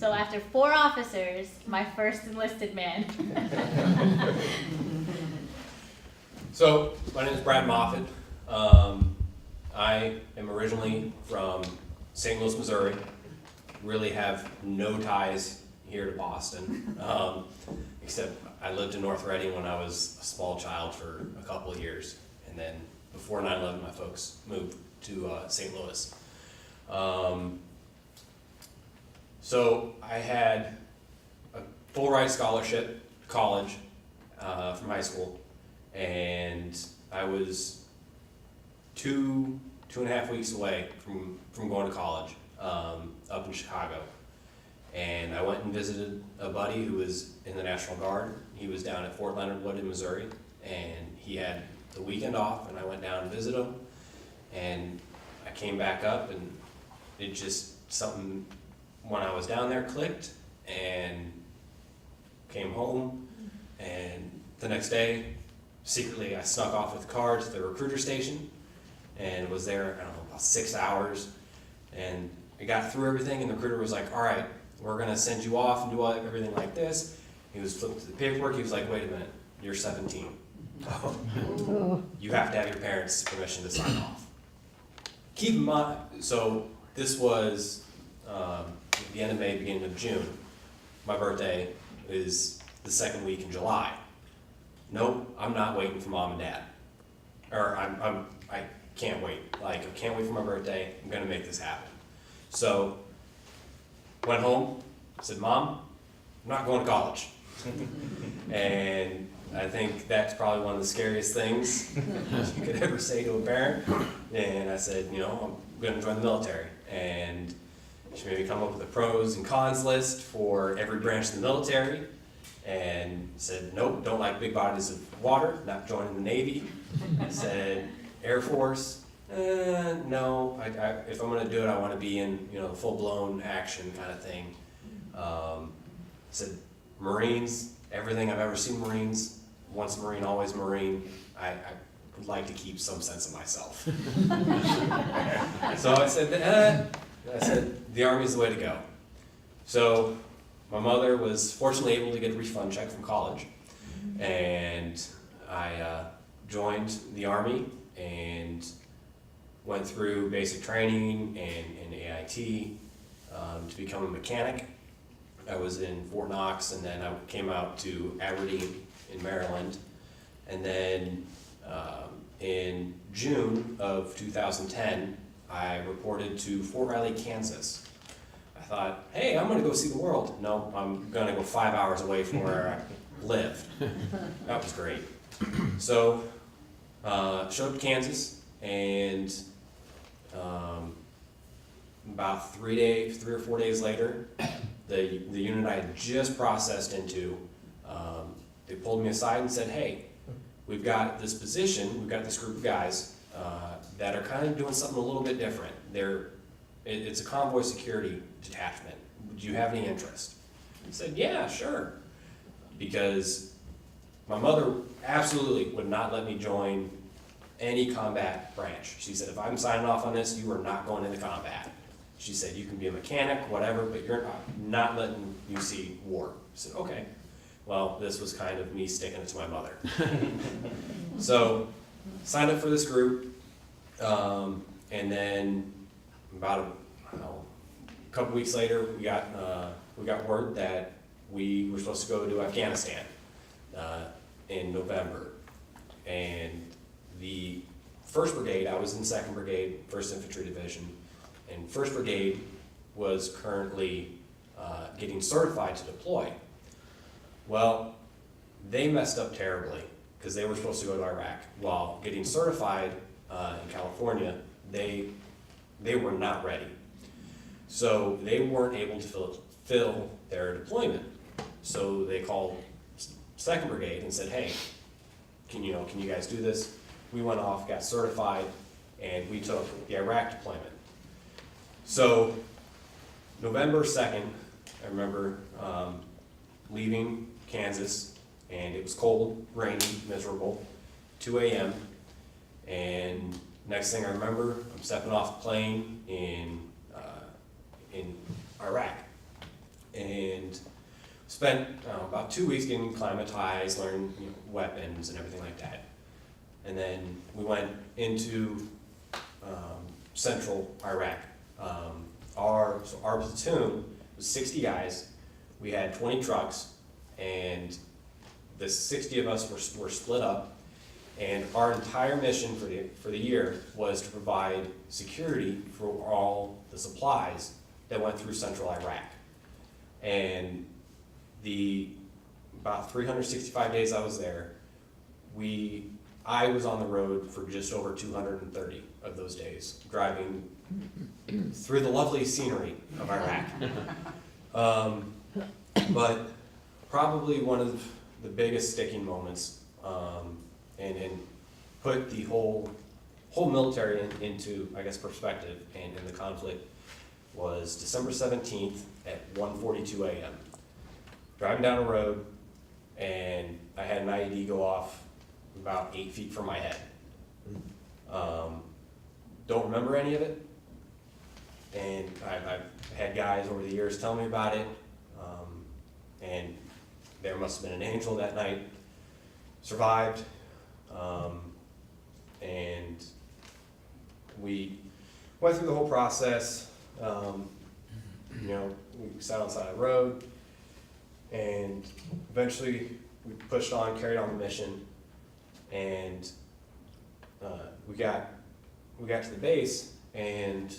So after 4 officers, my first enlisted man. So, my name is Brad Moffitt. I am originally from St. Louis, Missouri. Really have no ties here to Boston, except I lived in North Reading when I was a small child for a couple of years. And then before 9/11, my folks moved to St. Louis. So I had a full ride scholarship to college from high school, and I was two and a half weeks away from going to college up in Chicago. And I went and visited a buddy who was in the National Guard. He was down at Fort Leonard Wood in Missouri, and he had the weekend off, and I went down and visited him. And I came back up, and it just, something when I was down there clicked, and came home, and the next day, secretly I snuck off with the car to the recruiter station, and was there, I don't know, about 6 hours, and I got through everything, and the recruiter was like, all right, we're gonna send you off and do everything like this. He was flipping through the paperwork, he was like, wait a minute, you're 17. You have to have your parents' permission to sign off. Keep in mind, so this was the end of May, beginning of June. My birthday is the second week in July. Nope, I'm not waiting for mom and dad. Or I can't wait. Like, I can't wait for my birthday. I'm gonna make this happen. So, went home, said, Mom, I'm not going to college. And I think that's probably one of the scariest things you could ever say to a parent. And I said, you know, I'm gonna join the military. And she made me come up with a pros and cons list for every branch of the military. And said, nope, don't like big bodies of water, not joining the Navy. Said, Air Force, no, if I'm gonna do it, I wanna be in, you know, full-blown action kind of thing. Said, Marines, everything I've ever seen Marines, once a Marine, always Marine. I would like to keep some sense of myself. So I said, the Army's the way to go. So my mother was fortunately able to get a refund check from college, and I joined the Army and went through basic training and AIT to become a mechanic. I was in Fort Knox, and then I came out to Aberdeen in Maryland, and then in June of 2010, I reported to Fort Riley, Kansas. I thought, hey, I'm gonna go see the world. No, I'm gonna go 5 hours away from where I lived. That was great. So, showed up to Kansas, and about 3 or 4 days later, the unit I had just processed into, they pulled me aside and said, hey, we've got this position, we've got this group of guys that are kind of doing something a little bit different. It's a convoy security detachment. Do you have any interest? I said, yeah, sure. Because my mother absolutely would not let me join any combat branch. She said, if I'm signing off on this, you are not going into combat. She said, you can be a mechanic, whatever, but you're not letting you see war. I said, okay. Well, this was kind of me sticking it to my mother. So, signed up for this group, and then about a couple weeks later, we got word that we were supposed to go to Afghanistan in November. And the 1st Brigade, I was in 2nd Brigade, 1st Infantry Division, and 1st Brigade was currently getting certified to deploy. Well, they messed up terribly because they were supposed to go to Iraq. While getting certified in California, they were not ready. So they weren't able to fill their deployment. So they called 2nd Brigade and said, hey, can you guys do this? We went off, got certified, and we took the Iraq deployment. So November 2nd, I remember leaving Kansas, and it was cold, rainy, miserable, 2 a.m. And next thing I remember, I'm stepping off a plane in Iraq. and spent about 2 weeks getting acclimatized, learning weapons and everything like that. And then we went into central Iraq. Our platoon was 60 guys. We had 20 trucks, and the 60 of us were split up. And our entire mission for the year was to provide security for all the supplies that went through central Iraq. And about 365 days I was there, I was on the road for just over 230 of those days, driving through the lovely scenery of Iraq. But probably one of the biggest sticking moments, and put the whole military into, I guess, perspective and in the conflict, was December 17th at 1:42 a.m. Driving down a road, and I had an IED go off about 8 feet from my head. Don't remember any of it, and I've had guys over the years tell me about it, and there must have been an angel that night. Survived, and we went through the whole process. We sat on the side of the road, and eventually we pushed on, carried on the mission, and we got to the base, and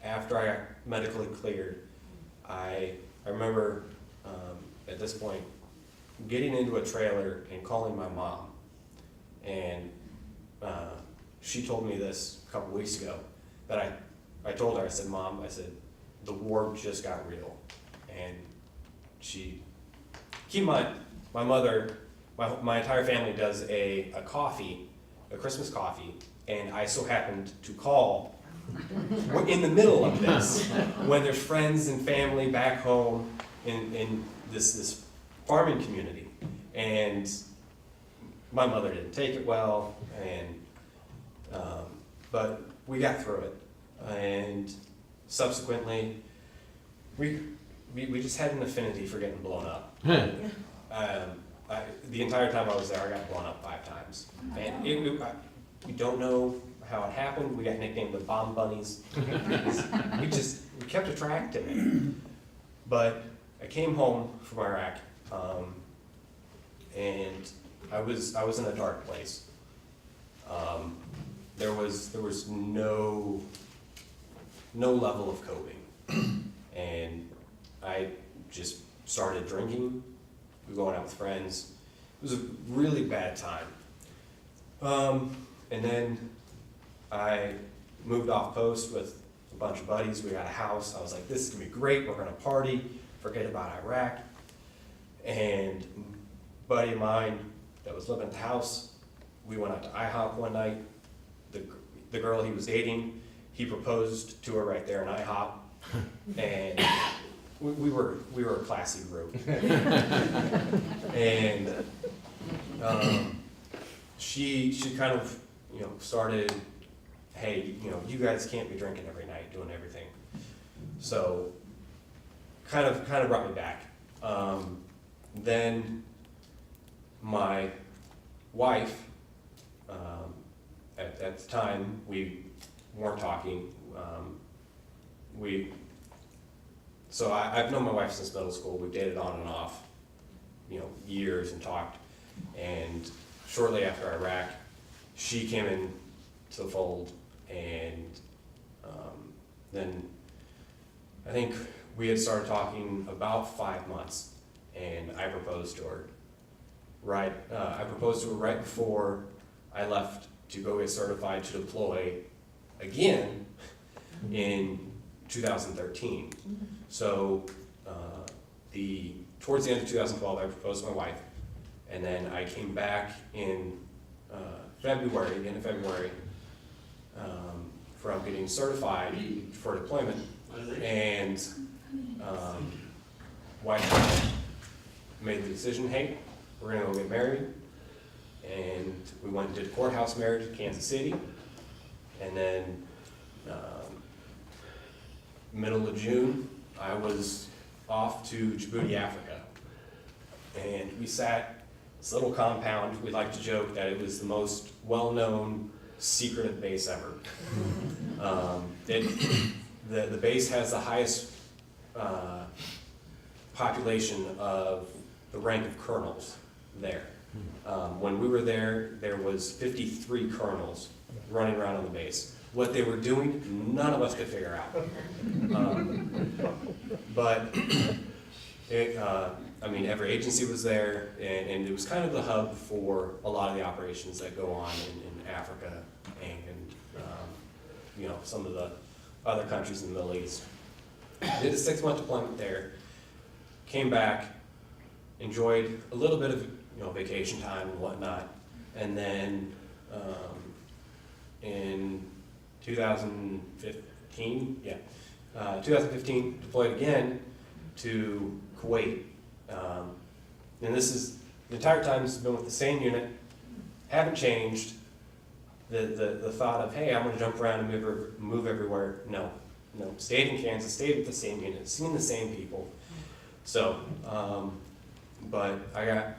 after I got medically cleared, I remember at this point getting into a trailer and calling my mom, and she told me this a couple weeks ago, that I told her, I said, Mom, I said, the war just got real. And keep in mind, my mother, my entire family does a coffee, a Christmas coffee, and I so happened to call in the middle of this, when there's friends and family back home in this farming community. And my mother didn't take it well, and but we got through it. And subsequently, we just had an affinity for getting blown up. The entire time I was there, I got blown up 5 times. And we don't know how it happened. We got nicknamed the Bomb Bunnies. we kept attracting it. But I came home from Iraq, and I was in a dark place. There was no level of coping, and I just started drinking, going out with friends. It was a really bad time. And then I moved off post with a bunch of buddies. We got a house. I was like, this is gonna be great. We're gonna party, forget about Iraq. And a buddy of mine that was living at the house, we went out to IHOP one night. The girl he was dating, he proposed to her right there in IHOP, and we were a classy group. And she kind of started, hey, you guys can't be drinking every night, doing everything. So kind of brought me back. Then my wife, at the time, we weren't talking. So I've known my wife since middle school. We've dated on and off, years, and talked. And shortly after Iraq, she came in to the fold, and then I think we had started talking about 5 months, and I proposed to her. I proposed to her right before I left to go get certified to deploy again in 2013. So towards the end of 2012, I proposed to my wife, and then I came back in end of February, from getting certified for deployment, and wife made the decision, hey, we're gonna go get married, and we went and did a courthouse marriage in Kansas City, and then middle of June, I was off to Djibouti, Africa, and we sat this little compound. We like to joke that it was the most well-known secretive base ever. The base has the highest population of the rank of colonels there. When we were there, there was 53 colonels running around on the base. What they were doing, none of us could figure out. But I mean, every agency was there, and it was kind of the hub for a lot of the operations that go on in Africa and you know, some of the other countries in the Middle East. Did a 6-month deployment there, came back, enjoyed a little bit of vacation time and whatnot, and then in 2015, 2015 deployed again to Kuwait. And this is, the entire time this has been with the same unit, haven't changed. The thought of, hey, I'm gonna jump around and move everywhere, no. Stayed in Kansas, stayed with the same unit, seen the same people. So, but I got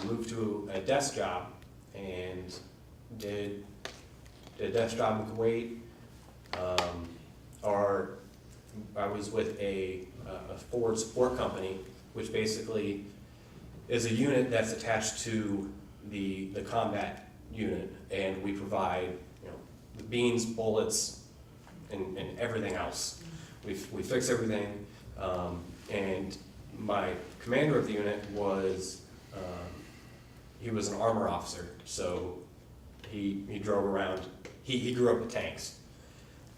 moved to a desk job and did a desk job in Kuwait. I was with a forward support company, which basically is a unit that's attached to the combat unit, and we provide the beans, bullets, and everything else. We fix everything, and my commander of the unit was he was an armor officer, so he drove around. He grew up with tanks,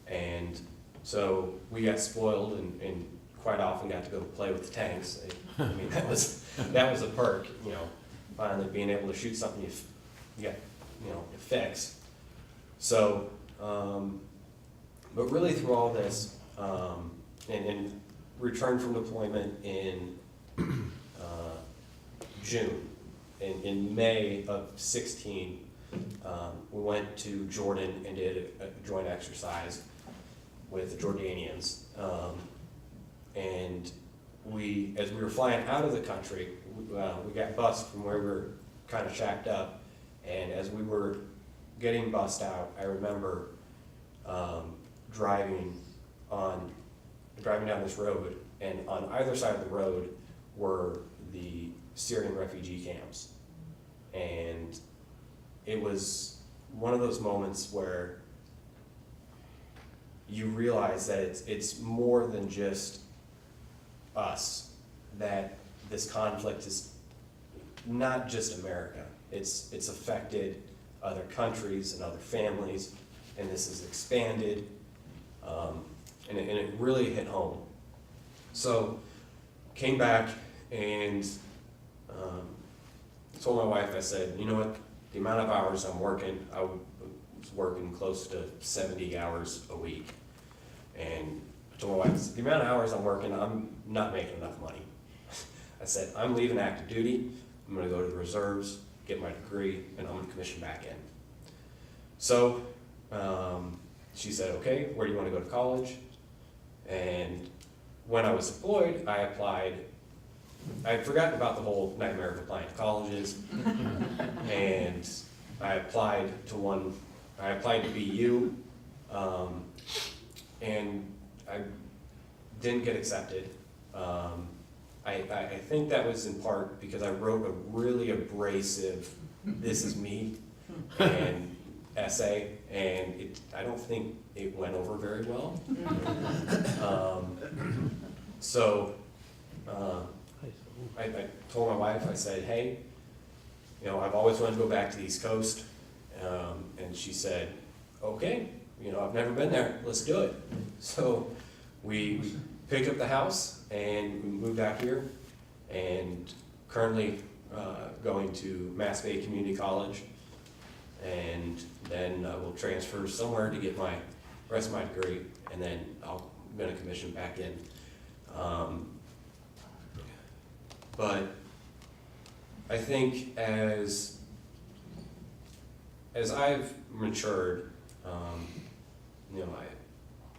and so we got spoiled and quite often got to go play with the tanks. I mean, that was a perk, finally being able to shoot something you fix. So, but really through all this, and returned from deployment in June. In May of 16, we went to Jordan and did a joint exercise with the Jordanians. And as we were flying out of the country, we got bussed from where we were kind of shacked up. And as we were getting bussed out, I remember driving down this road, and on either side of the road were the Syrian refugee camps. And it was one of those moments where you realize that it's more than just us, that this conflict is not just America. It's affected other countries and other families, and this is expanded, and it really hit home. So came back and told my wife, I said, you know what, the amount of hours I'm working, I was working close to 70 hours a week. And I told my wife, the amount of hours I'm working, I'm not making enough money. I said, I'm leaving active duty, I'm gonna go to the reserves, get my degree, and I'm gonna commission back in. So she said, okay, where do you wanna go to college? And when I was deployed, I applied. I had forgotten about the whole nightmare of applying to colleges, and I applied to BU, and I didn't get accepted. I think that was in part because I wrote a really abrasive "this is me" and essay, and I don't think it went over very well. So I told my wife, I said, hey, I've always wanted to go back to the East Coast, and she said, okay, I've never been there, let's do it. So we picked up the house and we moved out here, and currently going to Mass Bay Community College, and then we'll transfer somewhere to get my rest of my degree, and then I'm gonna commission back in. But I think as I've matured,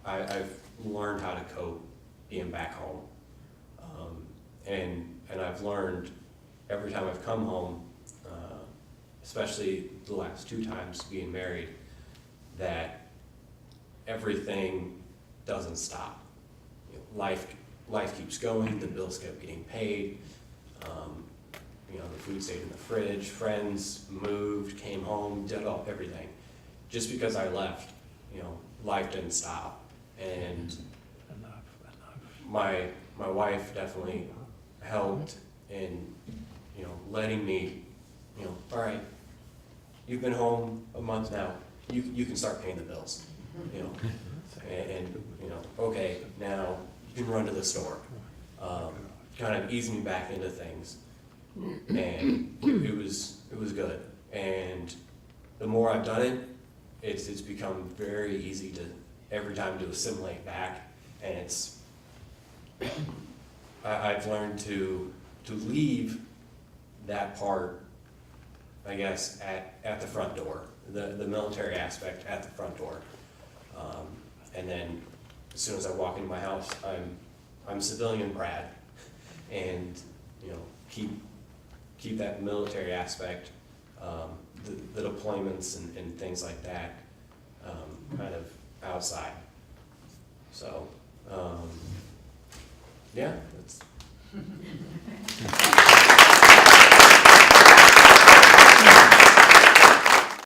I've learned how to cope being back home. And I've learned every time I've come home, especially the last 2 times being married, that everything doesn't stop. You know, life keeps going, the bills kept getting paid, you know, the food stayed in the fridge, friends moved, came home, did everything. Just because I left, you know, life didn't stop. And my wife definitely helped in, you know, letting me, you know, all right, you've been home a month now, you can start paying the bills, you know, and you know, okay, now you can run to the store. Kind of eased me back into things, and it was good. And the more I've done it, it's become very easy to every time to assimilate back, and I've learned to leave that part, I guess, at the front door, the military aspect at the front door, and then as soon as I walk into my house, I'm civilian Brad, and you know, keep that military aspect, the deployments and things like that, kind of outside. So yeah, that's